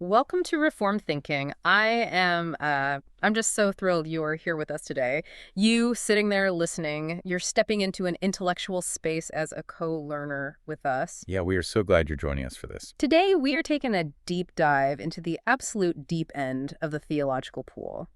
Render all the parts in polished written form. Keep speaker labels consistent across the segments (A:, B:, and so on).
A: Welcome to Reformed Thinking. I'm just so thrilled you're here with us today. You sitting there listening, you're stepping into an intellectual space as a co-learner with us.
B: Yeah, we are so glad you're joining us for this.
A: Today, we are taking a deep dive into the absolute deep end of the theological pool.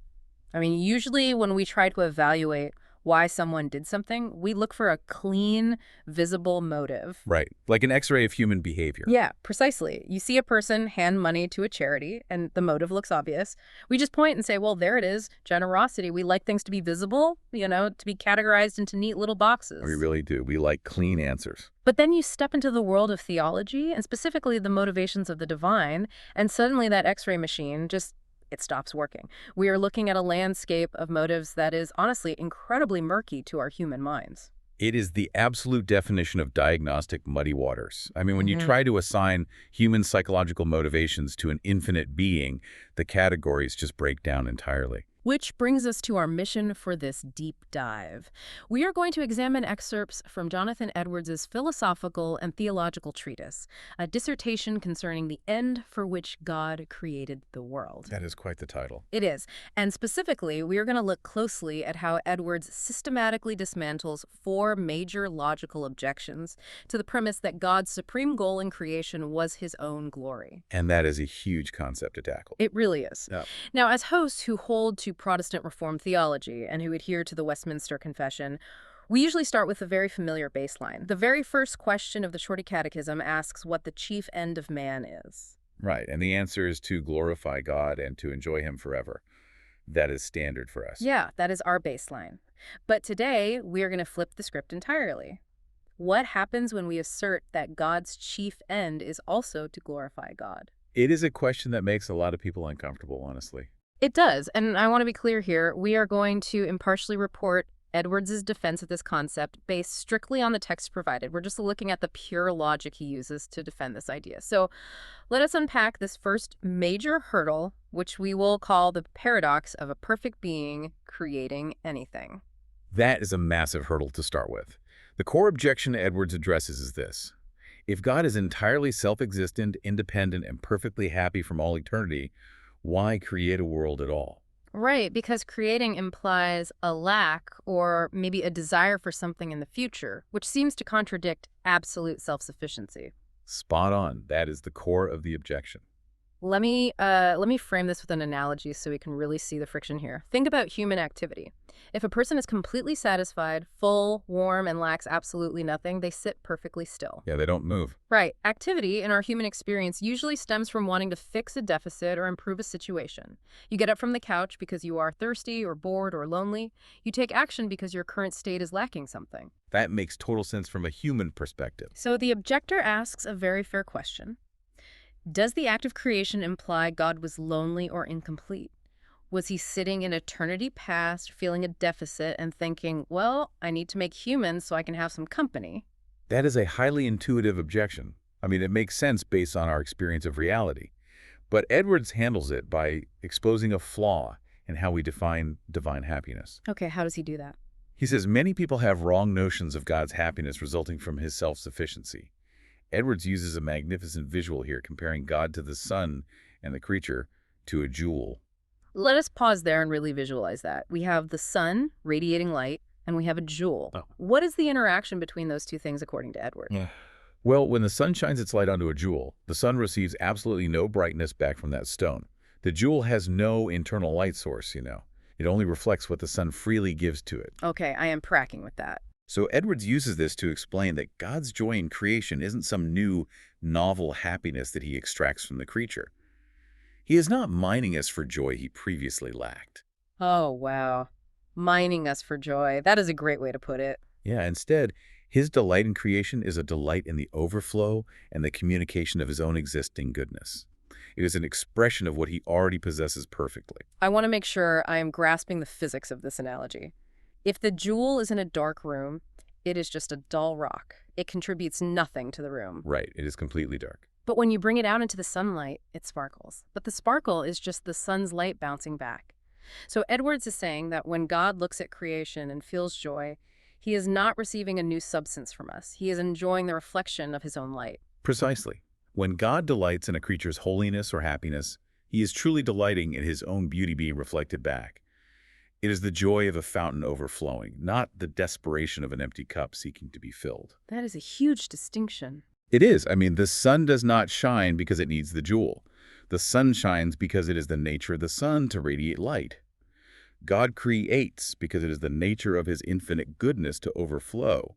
A: I mean, usually when we try to evaluate why someone did something, we look for a clean, visible motive.
B: Right. Like an X-ray of human behavior.
A: Yeah, precisely. You see a person hand money to a charity, and the motive looks obvious. We just point and say, well, there it is, generosity. We like things to be visible, to be categorized into neat little boxes.
B: We really do. We like clean answers.
A: But then you step into the world of theology, and specifically the motivations of the divine, and suddenly that X-ray machine it stops working. We are looking at a landscape of motives that is honestly incredibly murky to our human minds.
B: It is the absolute definition of diagnostic muddy waters. I mean, when you try to assign human psychological motivations to an infinite being, the categories just break down entirely.
A: Which brings us to our mission for this deep dive. We are going to examine excerpts from Jonathan Edwards's philosophical and theological treatise, a dissertation concerning the end for which God created the world.
B: That is quite the title.
A: It is. And specifically, we are going to look closely at how Edwards systematically dismantles four major logical objections to the premise that God's supreme goal in creation was his own glory.
B: And that is a huge concept to tackle.
A: It really is.
B: Yeah.
A: Now, as hosts who hold to Protestant Reformed theology and who adhere to the Westminster Confession, we usually start with a very familiar baseline. The very first question of the Shorty Catechism asks what the chief end of man is.
B: Right. And the answer is to glorify God and to enjoy him forever. That is standard for us.
A: Yeah, that is our baseline. But today, we are going to flip the script entirely. What happens when we assert that God's chief end is also to glorify God?
B: It is a question that makes a lot of people uncomfortable, honestly.
A: It does, and I want to be clear here. We are going to impartially report Edwards's defense of this concept based strictly on the text provided. We're just looking at the pure logic he uses to defend this idea. So let us unpack this first major hurdle, which we will call the paradox of a perfect being creating anything.
B: That is a massive hurdle to start with. The core objection Edwards addresses is this. If God is entirely self-existent, independent, and perfectly happy from all eternity, why create a world at all?
A: Right, because creating implies a lack or maybe a desire for something in the future, which seems to contradict absolute self-sufficiency.
B: Spot on. That is the core of the objection.
A: Let me frame this with an analogy so we can really see the friction here. Think about human activity. If a person is completely satisfied, full, warm, and lacks absolutely nothing, they sit perfectly still.
B: Yeah, they don't move.
A: Right. Activity in our human experience usually stems from wanting to fix a deficit or improve a situation. You get up from the couch because you are thirsty or bored or lonely. You take action because your current state is lacking something.
B: That makes total sense from a human perspective.
A: So the objector asks a very fair question. Does the act of creation imply God was lonely or incomplete? Was he sitting in eternity past, feeling a deficit and thinking, well, I need to make humans so I can have some company?
B: That is a highly intuitive objection. I mean, it makes sense based on our experience of reality. But Edwards handles it by exposing a flaw in how we define divine happiness.
A: Okay, how does he do that?
B: He says many people have wrong notions of God's happiness resulting from his self-sufficiency. Edwards uses a magnificent visual here, comparing God to the sun and the creature to a jewel.
A: Let us pause there and really visualize that. We have the sun radiating light, and we have a jewel.
B: Oh.
A: What is the interaction between those two things according to Edwards?
B: Well, when the sun shines its light onto a jewel, the sun receives absolutely no brightness back from that stone. The jewel has no internal light source, It only reflects what the sun freely gives to it.
A: Okay, I am tracking with that.
B: So Edwards uses this to explain that God's joy in creation isn't some new, novel happiness that he extracts from the creature. He is not mining us for joy he previously lacked.
A: Oh, wow. Mining us for joy. That is a great way to put it.
B: Yeah, instead, his delight in creation is a delight in the overflow and the communication of his own existing goodness. It is an expression of what he already possesses perfectly.
A: I want to make sure I am grasping the physics of this analogy. If the jewel is in a dark room, it is just a dull rock. It contributes nothing to the room.
B: Right, it is completely dark.
A: But when you bring it out into the sunlight, it sparkles. But the sparkle is just the sun's light bouncing back. So Edwards is saying that when God looks at creation and feels joy, he is not receiving a new substance from us. He is enjoying the reflection of his own light.
B: Precisely. When God delights in a creature's holiness or happiness, he is truly delighting in his own beauty being reflected back. It is the joy of a fountain overflowing, not the desperation of an empty cup seeking to be filled.
A: That is a huge distinction.
B: It is. I mean, the sun does not shine because it needs the jewel. The sun shines because it is the nature of the sun to radiate light. God creates because it is the nature of his infinite goodness to overflow,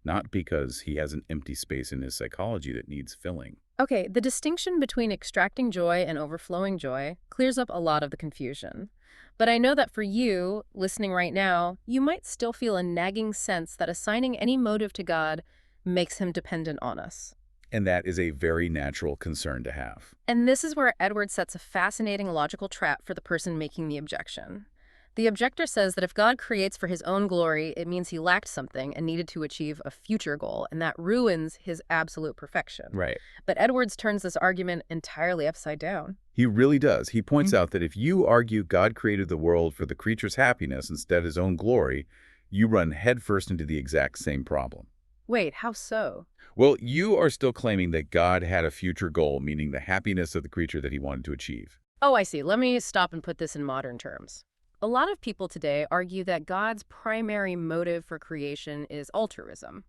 B: not because he has an empty space in his psychology that needs filling.
A: Okay, the distinction between extracting joy and overflowing joy clears up a lot of the confusion. But I know that for you, listening right now, you might still feel a nagging sense that assigning any motive to God makes him dependent on us.
B: And that is a very natural concern to have.
A: And this is where Edward sets a fascinating logical trap for the person making the objection. The objector says that if God creates for his own glory, it means he lacked something and needed to achieve a future goal, and that ruins his absolute perfection.
B: Right.
A: But Edwards turns this argument entirely upside down.
B: He really does. He points out that if you argue God created the world for the creature's happiness instead of his own glory, you run headfirst into the exact same problem.
A: Wait, how so?
B: Well, you are still claiming that God had a future goal, meaning the happiness of the creature that he wanted to achieve.
A: Oh, I see. Let me stop and put this in modern terms. A lot of people today argue that God's primary motive for creation is altruism.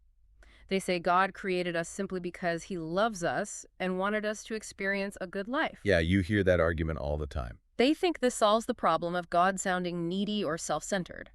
A: They say God created us simply because he loves us and wanted us to experience a good life.
B: Yeah, you hear that argument all the time.
A: They think this solves the problem of God sounding needy or self-centered.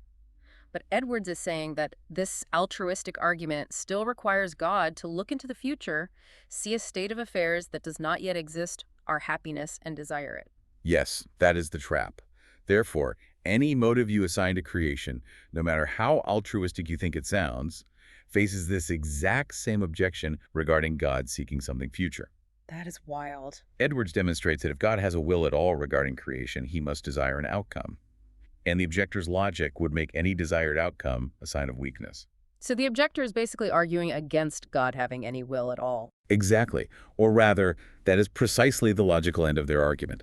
A: But Edwards is saying that this altruistic argument still requires God to look into the future, see a state of affairs that does not yet exist, our happiness, and desire it.
B: Yes, that is the trap. Therefore, any motive you assign to creation, no matter how altruistic you think it sounds, faces this exact same objection regarding God seeking something future.
A: That is wild.
B: Edwards demonstrates that if God has a will at all regarding creation, he must desire an outcome. And the objector's logic would make any desired outcome a sign of weakness.
A: So the objector is basically arguing against God having any will at all.
B: Exactly. Or rather, that is precisely the logical end of their argument.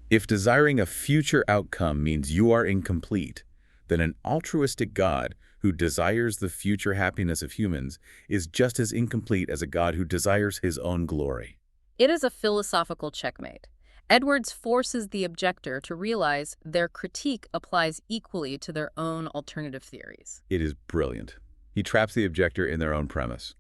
B: If desiring a future outcome means you are incomplete, then an altruistic God who desires the future happiness of humans is just as incomplete as a God who desires his own glory.
A: It is a philosophical checkmate. Edwards forces the objector to realize their critique applies equally to their own alternative theories.
B: It is brilliant. He traps the objector in their own premise.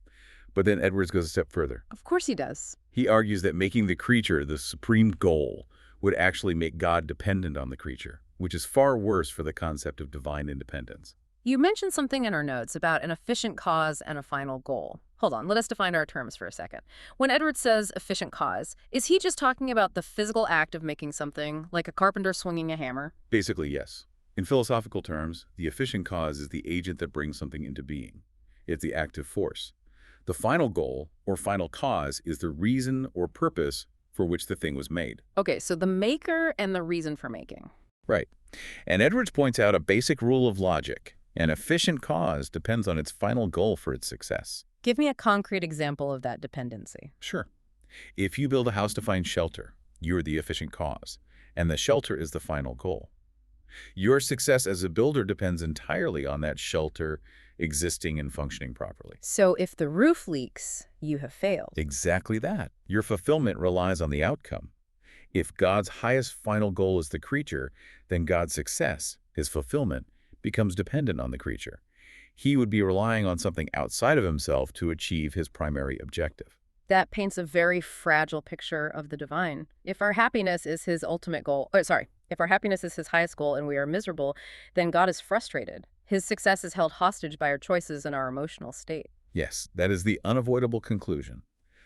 B: But then Edwards goes a step further.
A: Of course he does.
B: He argues that making the creature the supreme goal would actually make God dependent on the creature, which is far worse for the concept of divine independence.
A: You mentioned something in our notes about an efficient cause and a final goal. Hold on, let us define our terms for a second. When Edwards says efficient cause, is he just talking about the physical act of making something, like a carpenter swinging a hammer?
B: Basically, yes. In philosophical terms, the efficient cause is the agent that brings something into being. It's the active force. The final goal, or final cause, is the reason or purpose for which the thing was made.
A: Okay, so the maker and the reason for making.
B: Right. And Edwards points out a basic rule of logic. An efficient cause depends on its final goal for its success.
A: Give me a concrete example of that dependency.
B: Sure. If you build a house to find shelter, you're the efficient cause, and the shelter is the final goal. Your success as a builder depends entirely on that shelter existing and functioning properly.
A: So if the roof leaks, you have failed.
B: Exactly that. Your fulfillment relies on the outcome. If God's highest final goal is the creature, then God's success, his fulfillment, becomes dependent on the creature. He would be relying on something outside of himself to achieve his primary objective.
A: That paints a very fragile picture of the divine. If our happiness is his ultimate goal, if our happiness is his highest goal and we are miserable, then God is frustrated. His success is held hostage by our choices and our emotional state.
B: Yes, that is the unavoidable conclusion.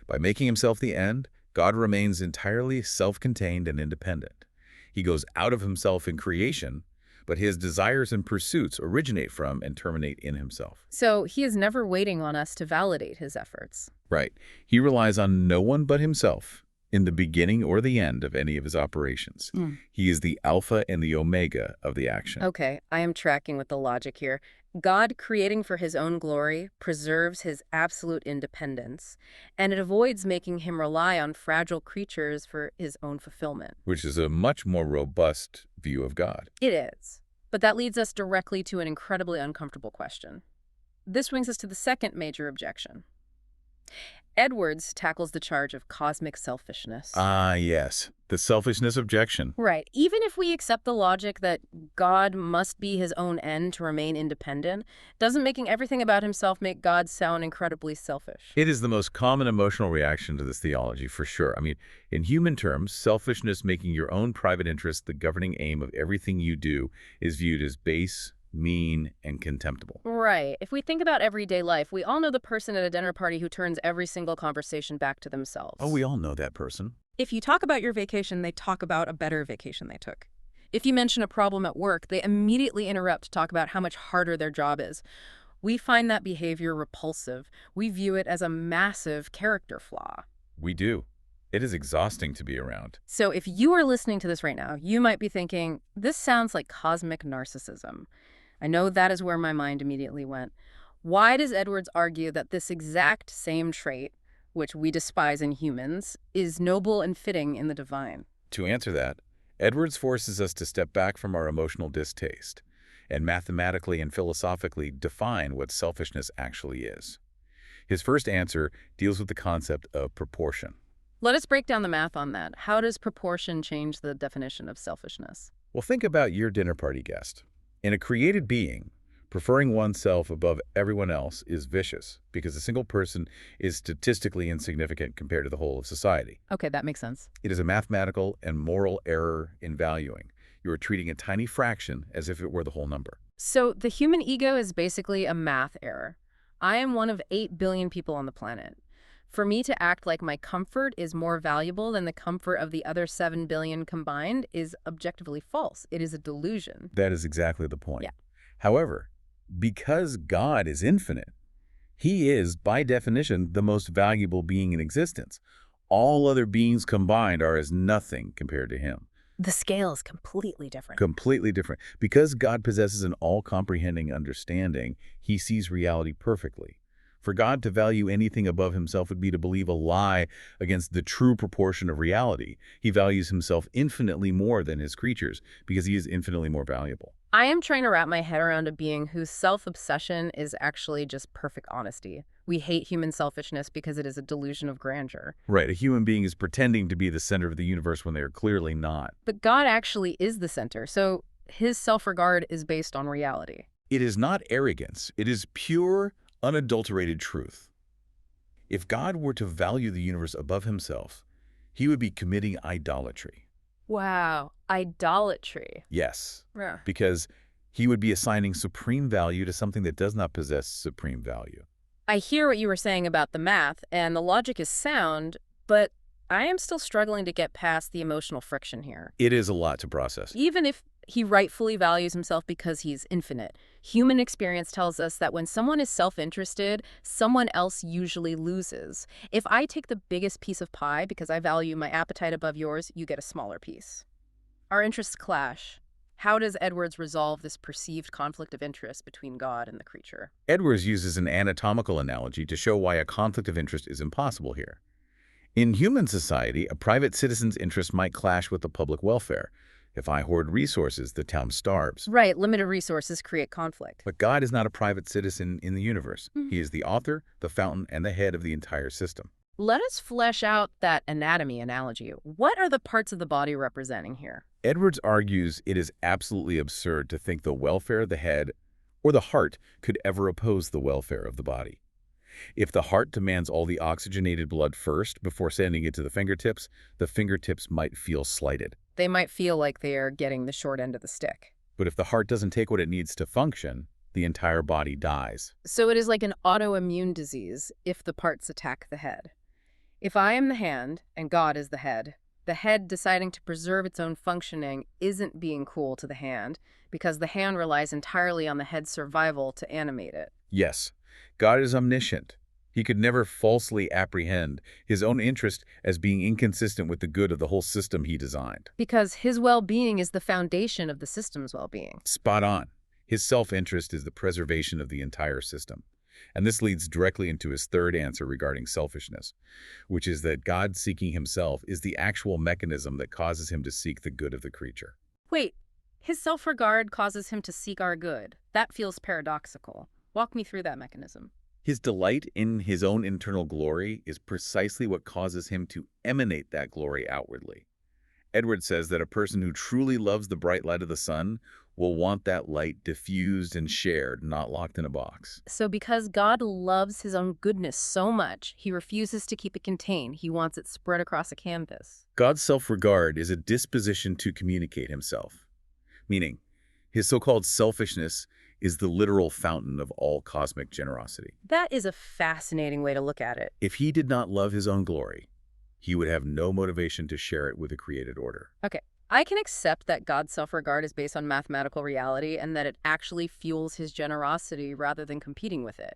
B: By making himself the end, God remains entirely self-contained and independent. He goes out of himself in creation, but his desires and pursuits originate from and terminate in himself.
A: So he is never waiting on us to validate his efforts.
B: Right. He relies on no one but himself in the beginning or the end of any of his operations. He is the alpha and the omega of the action.
A: Okay, I am tracking with the logic here. God, creating for his own glory, preserves his absolute independence, and it avoids making him rely on fragile creatures for his own fulfillment.
B: Which is a much more robust view of God.
A: It is. But that leads us directly to an incredibly uncomfortable question. This brings us to the second major objection. Edwards tackles the charge of cosmic selfishness.
B: Ah, yes, the selfishness objection.
A: Right. Even if we accept the logic that God must be his own end to remain independent, doesn't making everything about himself make God sound incredibly selfish?
B: It is the most common emotional reaction to this theology, for sure. I mean, in human terms, selfishness, making your own private interest the governing aim of everything you do, is viewed as base, mean, and contemptible.
A: Right. If we think about everyday life, we all know the person at a dinner party who turns every single conversation back to
B: Oh,
A: themselves.
B: we all know that person.
C: If you talk about your vacation, they talk about a better vacation they took.
A: If you mention a problem at work, they immediately interrupt to talk about how much harder their job is. We find that behavior repulsive. We view it as a massive character flaw.
B: We do. It is exhausting to be around.
A: So if you are listening to this right now, you might be thinking, this sounds like cosmic narcissism. I know that is where my mind immediately went. Why does Edwards argue that this exact same trait, which we despise in humans, is noble and fitting in the divine?
B: To answer that, Edwards forces us to step back from our emotional distaste and mathematically and philosophically define what selfishness actually is. His first answer deals with the concept of proportion.
A: Let us break down the math on that. How does proportion change the definition of selfishness?
B: Well, think about your dinner party guest. In a created being, preferring oneself above everyone else is vicious because a single person is statistically insignificant compared to the whole of society.
A: Okay, that makes sense.
B: It is a mathematical and moral error in valuing. You are treating a tiny fraction as if it were the whole number.
A: So the human ego is basically a math error. I am one of 8 billion people on the planet. For me to act like my comfort is more valuable than the comfort of the other 7 billion combined is objectively false. It is a delusion.
B: That is exactly the point.
A: Yeah.
B: However, because God is infinite, he is, by definition, the most valuable being in existence. All other beings combined are as nothing compared to him.
A: The scale is completely different.
B: Completely different. Because God possesses an all-comprehending understanding, he sees reality perfectly. For God to value anything above himself would be to believe a lie against the true proportion of reality. He values himself infinitely more than his creatures because he is infinitely more valuable.
A: I am trying to wrap my head around a being whose self-obsession is actually just perfect honesty. We hate human selfishness because it is a delusion of grandeur.
B: Right, a human being is pretending to be the center of the universe when they are clearly not.
A: But God actually is the center, so his self-regard is based on reality.
B: It is not arrogance. It is pure, unadulterated truth. If God were to value the universe above himself, he would be committing idolatry.
A: Wow, idolatry.
B: Yes,
A: Yeah.
B: because he would be assigning supreme value to something that does not possess supreme value.
A: I hear what you were saying about the math, and the logic is sound, but I am still struggling to get past the emotional friction here.
B: It is a lot to process.
A: Even if he rightfully values himself because he's infinite, human experience tells us that when someone is self-interested, someone else usually loses. If I take the biggest piece of pie because I value my appetite above yours, you get a smaller piece. Our interests clash. How does Edwards resolve this perceived conflict of interest between God and the creature?
B: Edwards uses an anatomical analogy to show why a conflict of interest is impossible here. In human society, a private citizen's interest might clash with the public welfare. If I hoard resources, the town starves.
A: Right, limited resources create conflict.
B: But God is not a private citizen in the universe. He is the author, the fountain, and the head of the entire system.
A: Let us flesh out that anatomy analogy. What are the parts of the body representing here?
B: Edwards argues it is absolutely absurd to think the welfare of the head or the heart could ever oppose the welfare of the body. If the heart demands all the oxygenated blood first before sending it to the fingertips might feel slighted.
A: They might feel like they are getting the short end of the stick.
B: But if the heart doesn't take what it needs to function, the entire body dies.
A: So it is like an autoimmune disease if the parts attack the head. If I am the hand and God is the head deciding to preserve its own functioning isn't being cool to the hand because the hand relies entirely on the head's survival to animate it.
B: Yes, God is omniscient. He could never falsely apprehend his own interest as being inconsistent with the good of the whole system he designed.
A: Because his well-being is the foundation of the system's well-being.
B: Spot on. His self-interest is the preservation of the entire system. And this leads directly into his third answer regarding selfishness, which is that God seeking himself is the actual mechanism that causes him to seek the good of the creature.
A: Wait, his self-regard causes him to seek our good. That feels paradoxical. Walk me through that mechanism.
B: His delight in his own internal glory is precisely what causes him to emanate that glory outwardly. Edwards says that a person who truly loves the bright light of the sun will want that light diffused and shared, not locked in a box.
A: So because God loves his own goodness so much, he refuses to keep it contained. He wants it spread across a canvas.
B: God's self-regard is a disposition to communicate himself, meaning his so-called selfishness is the literal fountain of all cosmic generosity.
A: That is a fascinating way to look at it.
B: If he did not love his own glory, he would have no motivation to share it with the created order.
A: Okay, I can accept that God's self-regard is based on mathematical reality and that it actually fuels his generosity rather than competing with it.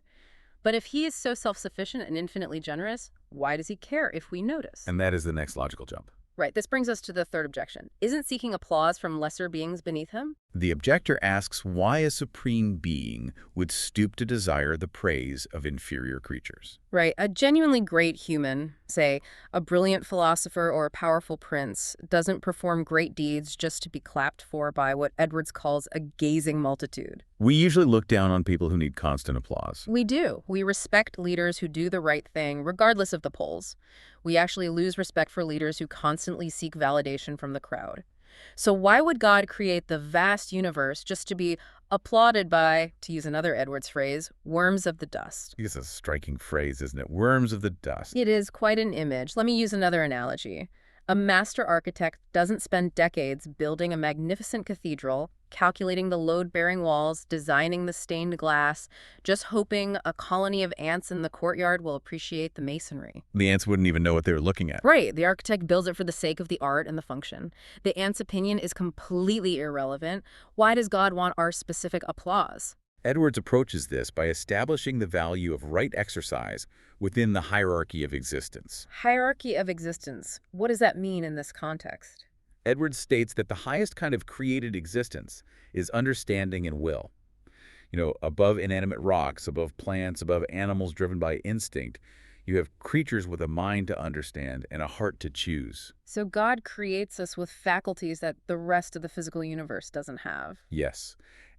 A: But if he is so self-sufficient and infinitely generous, why does he care if we notice?
B: And that is the next logical jump.
A: Right, this brings us to the third objection. Isn't seeking applause from lesser beings beneath him?
B: The objector asks why a supreme being would stoop to desire the praise of inferior creatures.
A: Right, a genuinely great human, say a brilliant philosopher or a powerful prince, doesn't perform great deeds just to be clapped for by what Edwards calls a gazing multitude.
B: We usually look down on people who need constant applause.
A: We do. We respect leaders who do the right thing, regardless of the polls. We actually lose respect for leaders who constantly seek validation from the crowd. So why would God create the vast universe just to be applauded by, to use another Edwards phrase, worms of the dust?
B: It's a striking phrase, isn't it? Worms of the dust.
A: It is quite an image. Let me use another analogy. A master architect doesn't spend decades building a magnificent cathedral, calculating the load-bearing walls, designing the stained glass, just hoping a colony of ants in the courtyard will appreciate the masonry.
B: The ants wouldn't even know what they were looking at.
A: Right, the architect builds it for the sake of the art and the function. The ant's opinion is completely irrelevant. Why does God want our specific applause?
B: Edwards approaches this by establishing the value of right exercise within the hierarchy of existence.
A: Hierarchy of existence. What does that mean in this context?
B: Edwards states that the highest kind of created existence is understanding and will. Above inanimate rocks, above plants, above animals driven by instinct, you have creatures with a mind to understand and a heart to choose.
A: So God creates us with faculties that the rest of the physical universe doesn't have.
B: Yes.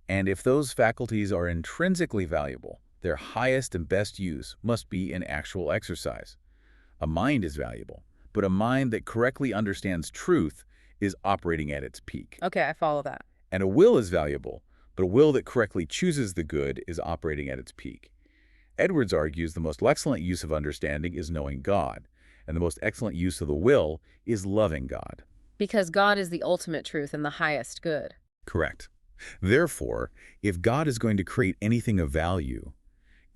B: And if those faculties are intrinsically valuable, their highest and best use must be in actual exercise. A mind is valuable, but a mind that correctly understands truth is operating at its peak.
A: Okay, I follow that.
B: And a will is valuable, but a will that correctly chooses the good is operating at its peak. Edwards argues the most excellent use of understanding is knowing God, and the most excellent use of the will is loving God.
A: Because God is the ultimate truth and the highest good.
B: Correct. Therefore, if God is going to create anything of value,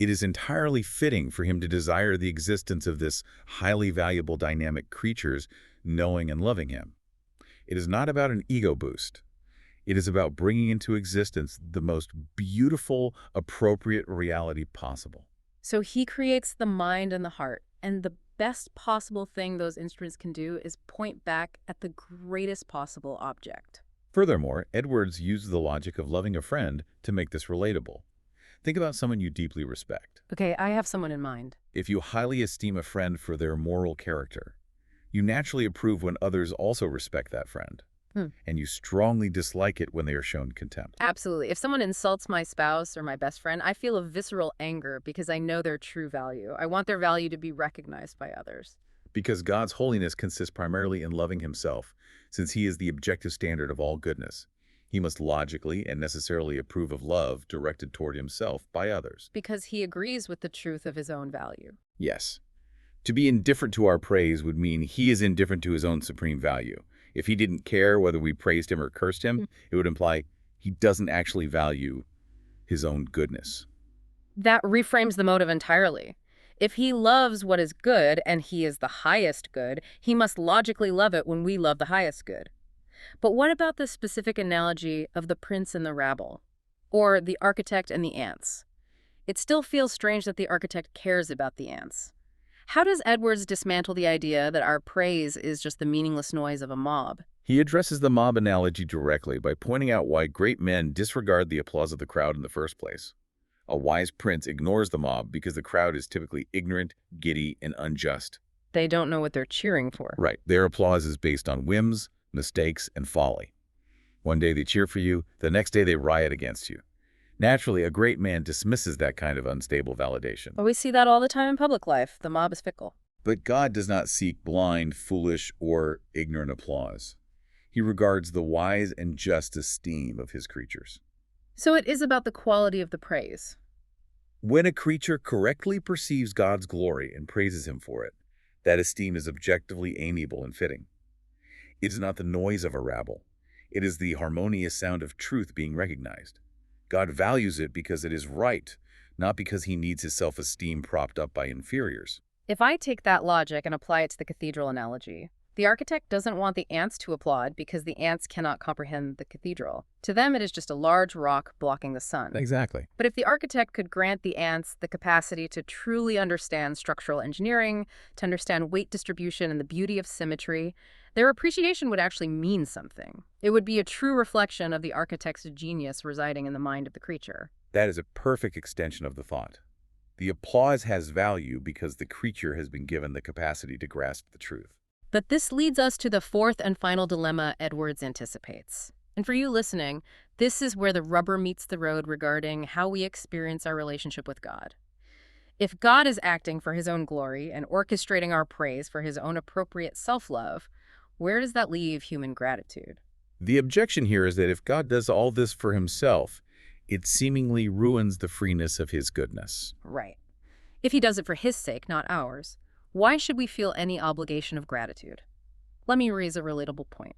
B: it is entirely fitting for him to desire the existence of this highly valuable dynamic creatures knowing and loving him. It is not about an ego boost. It is about bringing into existence the most beautiful, appropriate reality possible.
A: So he creates the mind and the heart, and the best possible thing those instruments can do is point back at the greatest possible object.
B: Furthermore, Edwards used the logic of loving a friend to make this relatable. Think about someone you deeply respect.
A: Okay, I have someone in mind.
B: If you highly esteem a friend for their moral character, you naturally approve when others also respect that friend. And you strongly dislike it when they are shown contempt.
A: Absolutely. If someone insults my spouse or my best friend, I feel a visceral anger because I know their true value. I want their value to be recognized by others.
B: Because God's holiness consists primarily in loving himself, since he is the objective standard of all goodness. He must logically and necessarily approve of love directed toward himself by others.
A: Because he agrees with the truth of his own value.
B: Yes. To be indifferent to our praise would mean he is indifferent to his own supreme value. If he didn't care whether we praised him or cursed him, it would imply he doesn't actually value his own goodness.
A: That reframes the motive entirely. If he loves what is good and he is the highest good, he must logically love it when we love the highest good. But what about the specific analogy of the prince and the rabble, or the architect and the ants? It still feels strange that the architect cares about the ants. How does Edwards dismantle the idea that our praise is just the meaningless noise of a mob?
B: He addresses the mob analogy directly by pointing out why great men disregard the applause of the crowd in the first place. A wise prince ignores the mob because the crowd is typically ignorant, giddy, and unjust.
A: They don't know what they're cheering for.
B: Right. Their applause is based on whims, mistakes, and folly. One day they cheer for you, the next day they riot against you. Naturally, a great man dismisses that kind of unstable validation.
A: But we see that all the time in public life. The mob is fickle.
B: But God does not seek blind, foolish, or ignorant applause. He regards the wise and just esteem of his creatures.
A: So it is about the quality of the praise.
B: When a creature correctly perceives God's glory and praises him for it, that esteem is objectively amiable and fitting. It is not the noise of a rabble. It is the harmonious sound of truth being recognized. God values it because it is right, not because he needs his self-esteem propped up by inferiors.
A: If I take that logic and apply it to the cathedral analogy, the architect doesn't want the ants to applaud because the ants cannot comprehend the cathedral. To them, it is just a large rock blocking the sun.
B: Exactly.
A: But if the architect could grant the ants the capacity to truly understand structural engineering, to understand weight distribution and the beauty of symmetry, their appreciation would actually mean something. It would be a true reflection of the architect's genius residing in the mind of the creature.
B: That is a perfect extension of the thought. The applause has value because the creature has been given the capacity to grasp the truth.
A: But this leads us to the fourth and final dilemma Edwards anticipates. And for you listening, this is where the rubber meets the road regarding how we experience our relationship with God. If God is acting for his own glory and orchestrating our praise for his own appropriate self-love, where does that leave human gratitude?
B: The objection here is that if God does all this for himself, it seemingly ruins the freeness of his goodness.
A: Right. If he does it for his sake, not ours, why should we feel any obligation of gratitude? Let me raise a relatable point.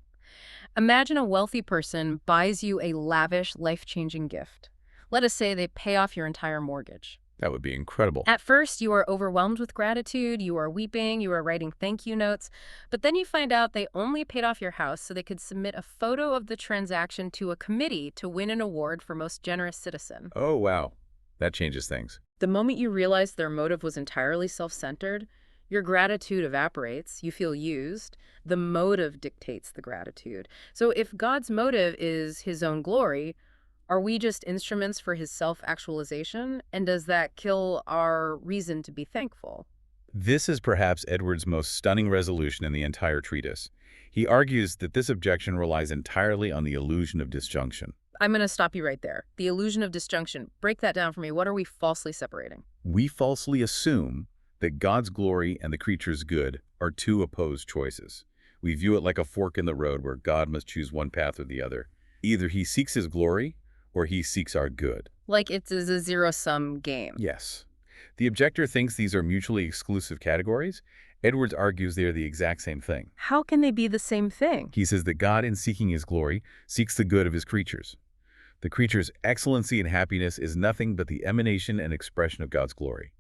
A: Imagine a wealthy person buys you a lavish, life-changing gift. Let us say they pay off your entire mortgage.
B: That would be incredible.
A: At first, you are overwhelmed with gratitude, you are weeping, you are writing thank you notes, but then you find out they only paid off your house so they could submit a photo of the transaction to a committee to win an award for most generous citizen.
B: Oh, wow. That changes things.
A: The moment you realize their motive was entirely self-centered, your gratitude evaporates, you feel used, the motive dictates the gratitude. So if God's motive is his own glory, are we just instruments for his self-actualization? And does that kill our reason to be thankful?
B: This is perhaps Edwards' most stunning resolution in the entire treatise. He argues that this objection relies entirely on the illusion of disjunction.
A: I'm going to stop you right there. The illusion of disjunction. Break that down for me. What are we falsely separating?
B: We falsely assume that God's glory and the creature's good are two opposed choices. We view it like a fork in the road where God must choose one path or the other. Either he seeks his glory or he seeks our good.
A: Like it is a zero-sum game.
B: Yes. The objector thinks these are mutually exclusive categories. Edwards argues they are the exact same thing.
A: How can they be the same thing?
B: He says that God, in seeking his glory, seeks the good of his creatures. The creature's excellency and happiness is nothing but the emanation and expression of God's glory.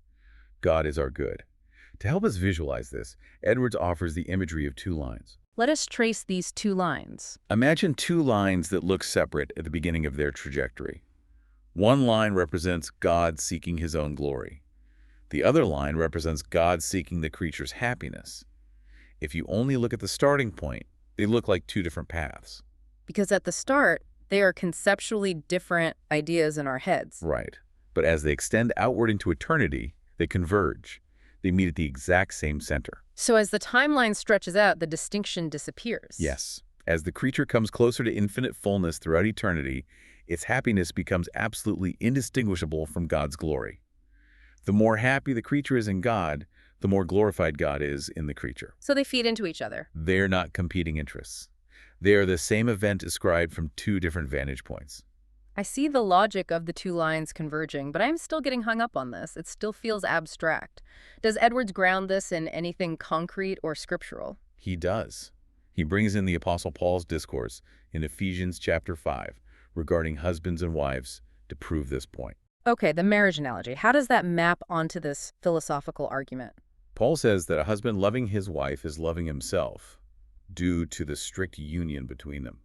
B: God is our good. To help us visualize this, Edwards offers the imagery of two lines.
A: Let us trace these two lines.
B: Imagine two lines that look separate at the beginning of their trajectory. One line represents God seeking his own glory. The other line represents God seeking the creature's happiness. If you only look at the starting point, they look like two different paths.
A: Because at the start, they are conceptually different ideas in our heads.
B: Right. But as they extend outward into eternity, they converge. They meet at the exact same center.
A: So as the timeline stretches out, the distinction disappears.
B: Yes. As the creature comes closer to infinite fullness throughout eternity, its happiness becomes absolutely indistinguishable from God's glory. The more happy the creature is in God, the more glorified God is in the creature.
A: So they feed into each other.
B: They're not competing interests. They are the same event described from two different vantage points.
A: I see the logic of the two lines converging, but I'm still getting hung up on this. It still feels abstract. Does Edwards ground this in anything concrete or scriptural?
B: He does. He brings in the Apostle Paul's discourse in Ephesians chapter 5 regarding husbands and wives to prove this point.
A: Okay, the marriage analogy. How does that map onto this philosophical argument?
B: Paul says that a husband loving his wife is loving himself due to the strict union between them.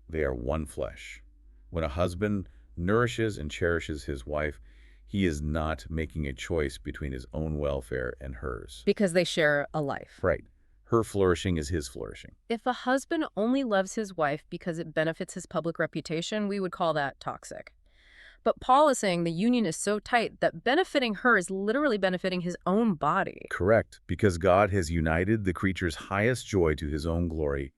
B: They are one flesh. When a husband nourishes and cherishes his wife, he is not making a choice between his own welfare and hers.
A: Because they share a life.
B: Right. Her flourishing is his flourishing.
A: If a husband only loves his wife because it benefits his public reputation, we would call that toxic. But Paul is saying the union is so tight that benefiting her is literally benefiting his own body.
B: Correct, because God has united the creature's highest joy to his own glory,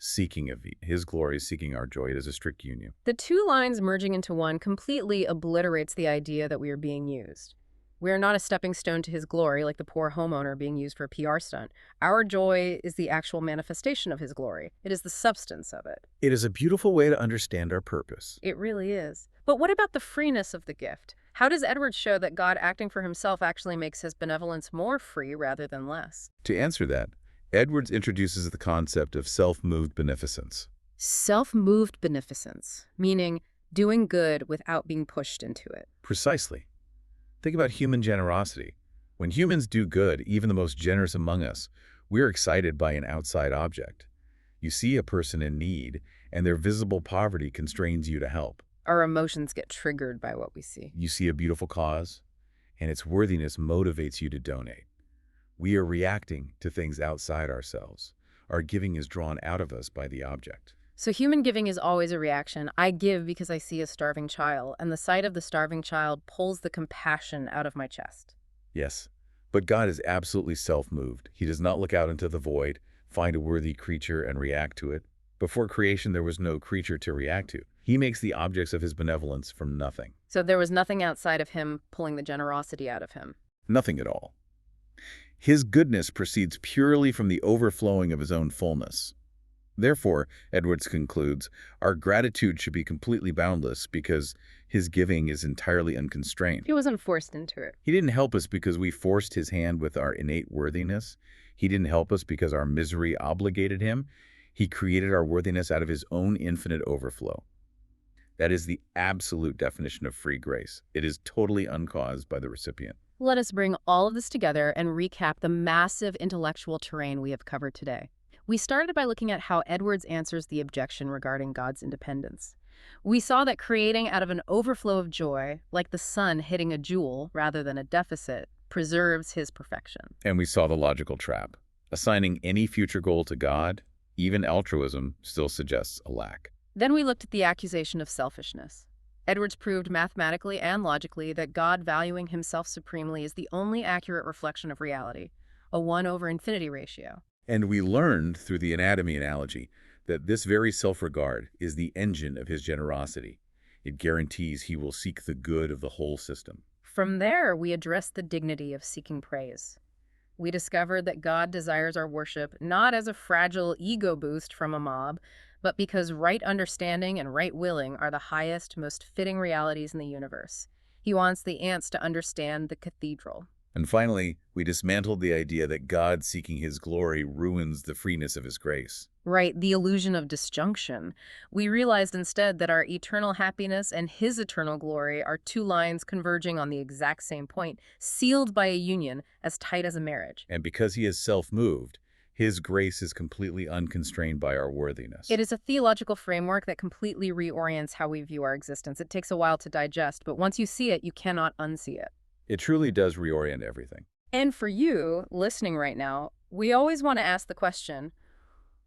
B: seeking of his glory, seeking our joy. It is a strict union.
A: The two lines merging into one completely obliterates the idea that we are being used. We are not a stepping stone to his glory like the poor homeowner being used for a PR stunt. Our joy is the actual manifestation of his glory. It is the substance of it.
B: It is a beautiful way to understand our purpose.
A: It really is. But what about the freeness of the gift? How does Edwards show that God acting for himself actually makes his benevolence more free rather than less?
B: To answer that, Edwards introduces the concept of self-moved beneficence.
A: Self-moved beneficence, meaning doing good without being pushed into it.
B: Precisely. Think about human generosity. When humans do good, even the most generous among us, we're excited by an outside object. You see a person in need, and their visible poverty constrains you to help.
A: Our emotions get triggered by what we see.
B: You see a beautiful cause, and its worthiness motivates you to donate. We are reacting to things outside ourselves. Our giving is drawn out of us by the object.
A: So human giving is always a reaction. I give because I see a starving child, and the sight of the starving child pulls the compassion out of my chest.
B: Yes, but God is absolutely self-moved. He does not look out into the void, find a worthy creature, and react to it. Before creation, there was no creature to react to. He makes the objects of his benevolence from nothing.
A: So there was nothing outside of him pulling the generosity out of him.
B: Nothing at all. His goodness proceeds purely from the overflowing of his own fullness. Therefore, Edwards concludes, our gratitude should be completely boundless because his giving is entirely unconstrained.
A: He wasn't forced into it.
B: He didn't help us because we forced his hand with our innate worthiness. He didn't help us because our misery obligated him. He created our worthiness out of his own infinite overflow. That is the absolute definition of free grace. It is totally uncaused by the recipient.
A: Let us bring all of this together and recap the massive intellectual terrain we have covered today. We started by looking at how Edwards answers the objection regarding God's independence. We saw that creating out of an overflow of joy, like the sun hitting a jewel rather than a deficit, preserves his perfection.
B: And we saw the logical trap. Assigning any future goal to God, even altruism, still suggests a lack.
A: Then we looked at the accusation of selfishness. Edwards proved mathematically and logically that God valuing himself supremely is the only accurate reflection of reality, a 1/infinity ratio.
B: And we learned through the anatomy analogy that this very self-regard is the engine of his generosity. It guarantees he will seek the good of the whole system.
A: From there, we addressed the dignity of seeking praise. We discovered that God desires our worship not as a fragile ego boost from a mob, but because right understanding and right willing are the highest, most fitting realities in the universe. He wants the ants to understand the cathedral.
B: And finally, we dismantled the idea that God seeking his glory ruins the freeness of his grace.
A: Right, the illusion of disjunction. We realized instead that our eternal happiness and his eternal glory are two lines converging on the exact same point, sealed by a union as tight as a marriage.
B: And because he is self-moved, his grace is completely unconstrained by our worthiness.
A: It is a theological framework that completely reorients how we view our existence. It takes a while to digest, but once you see it, you cannot unsee it.
B: It truly does reorient everything.
A: And for you, listening right now, we always want to ask the question,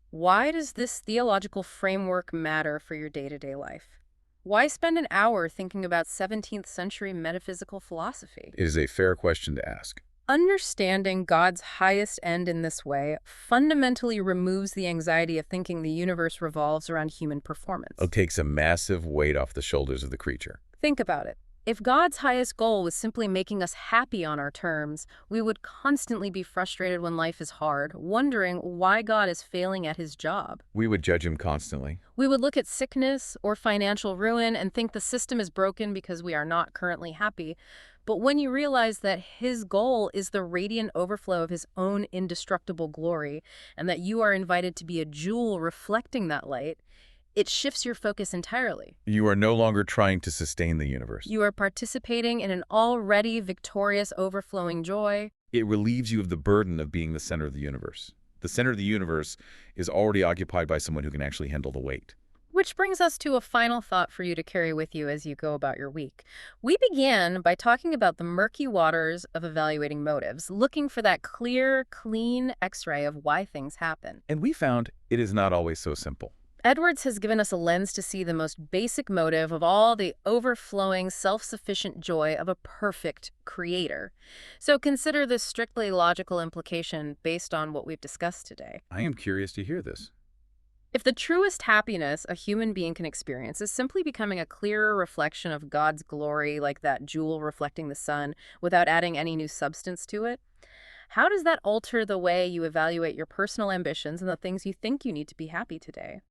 A: why does this theological framework matter for your day-to-day life? Why spend an hour thinking about 17th century metaphysical philosophy?
B: It is a fair question to ask.
A: Understanding God's highest end in this way fundamentally removes the anxiety of thinking the universe revolves around human performance.
B: It takes a massive weight off the shoulders of the creature.
A: Think about it. If God's highest goal was simply making us happy on our terms, we would constantly be frustrated when life is hard, wondering why God is failing at his job.
B: We would judge him constantly.
A: We would look at sickness or financial ruin and think the system is broken because we are not currently happy. But when you realize that his goal is the radiant overflow of his own indestructible glory, and that you are invited to be a jewel reflecting that light, it shifts your focus entirely.
B: You are no longer trying to sustain the universe.
A: You are participating in an already victorious overflowing joy.
B: It relieves you of the burden of being the center of the universe. The center of the universe is already occupied by someone who can actually handle the weight.
A: Which brings us to a final thought for you to carry with you as you go about your week. We began by talking about the murky waters of evaluating motives, looking for that clear, clean X-ray of why things happen.
B: And we found it is not always so simple.
A: Edwards has given us a lens to see the most basic motive of all the overflowing, self-sufficient joy of a perfect creator. So consider this strictly logical implication based on what we've discussed today.
B: I am curious to hear this.
A: If the truest happiness a human being can experience is simply becoming a clearer reflection of God's glory, like that jewel reflecting the sun, without adding any new substance to it, how does that alter the way you evaluate your personal ambitions and the things you think you need to be happy today?